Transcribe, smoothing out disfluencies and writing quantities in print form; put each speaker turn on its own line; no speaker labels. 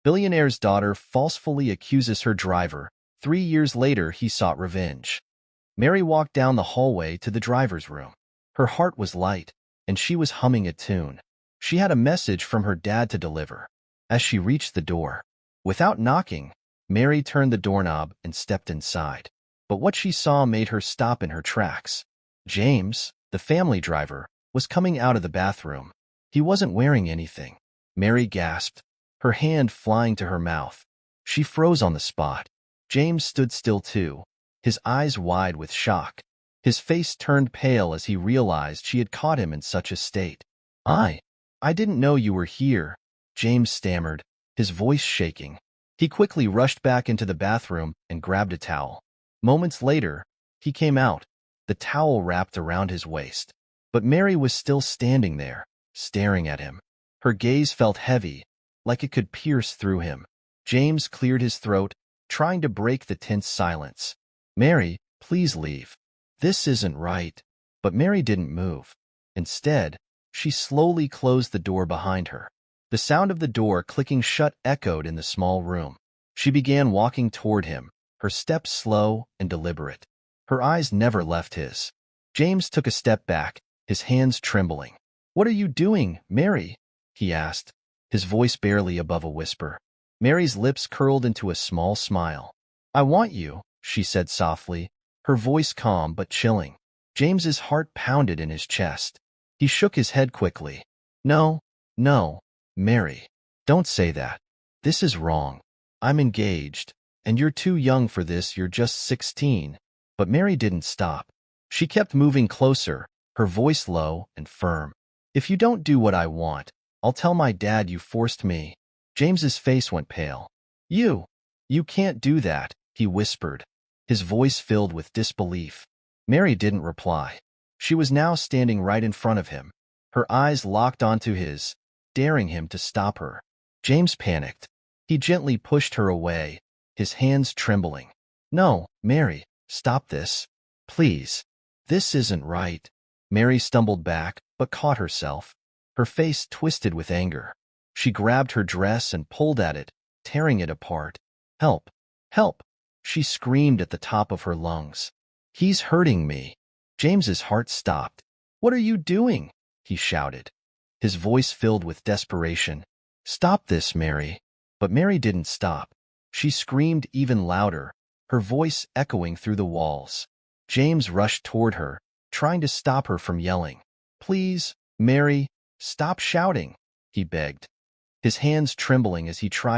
Billionaire's daughter falsely accuses her driver. 3 years later, he sought revenge. Mary walked down the hallway to the driver's room. Her heart was light, and she was humming a tune. She had a message from her dad to deliver. As she reached the door, without knocking, Mary turned the doorknob and stepped inside. But what she saw made her stop in her tracks. James, the family driver, was coming out of the bathroom. He wasn't wearing anything. Mary gasped, her hand flying to her mouth. She froze on the spot. James stood still too, his eyes wide with shock. His face turned pale as he realized she had caught him in such a state. I didn't know you were here," James stammered, his voice shaking. He quickly rushed back into the bathroom and grabbed a towel. Moments later, he came out, the towel wrapped around his waist. But Mary was still standing there, staring at him. Her gaze felt heavy, like it could pierce through him. James cleared his throat, trying to break the tense silence. "Mary, please leave. This isn't right." But Mary didn't move. Instead, she slowly closed the door behind her. The sound of the door clicking shut echoed in the small room. She began walking toward him, her steps slow and deliberate. Her eyes never left his. James took a step back, his hands trembling. "What are you doing, Mary?" he asked, his voice barely above a whisper. Mary's lips curled into a small smile. "I want you," she said softly, her voice calm but chilling. James's heart pounded in his chest. He shook his head quickly. No, Mary. Don't say that. This is wrong. I'm engaged, and you're too young for this. You're just 16. But Mary didn't stop. She kept moving closer, her voice low and firm. "If you don't do what I want, I'll tell my dad you forced me." James's face went pale. You can't do that," he whispered, his voice filled with disbelief. Mary didn't reply. She was now standing right in front of him, her eyes locked onto his, daring him to stop her. James panicked. He gently pushed her away, his hands trembling. "No, Mary, stop this. Please. This isn't right." Mary stumbled back, but caught herself. Her face twisted with anger. She grabbed her dress and pulled at it, tearing it apart. "Help! Help!" she screamed at the top of her lungs. "He's hurting me." James's heart stopped. "What are you doing?" he shouted, his voice filled with desperation. "Stop this, Mary." But Mary didn't stop. She screamed even louder, her voice echoing through the walls. James rushed toward her, trying to stop her from yelling. "Please, Mary, stop shouting," he begged, his hands trembling as he tried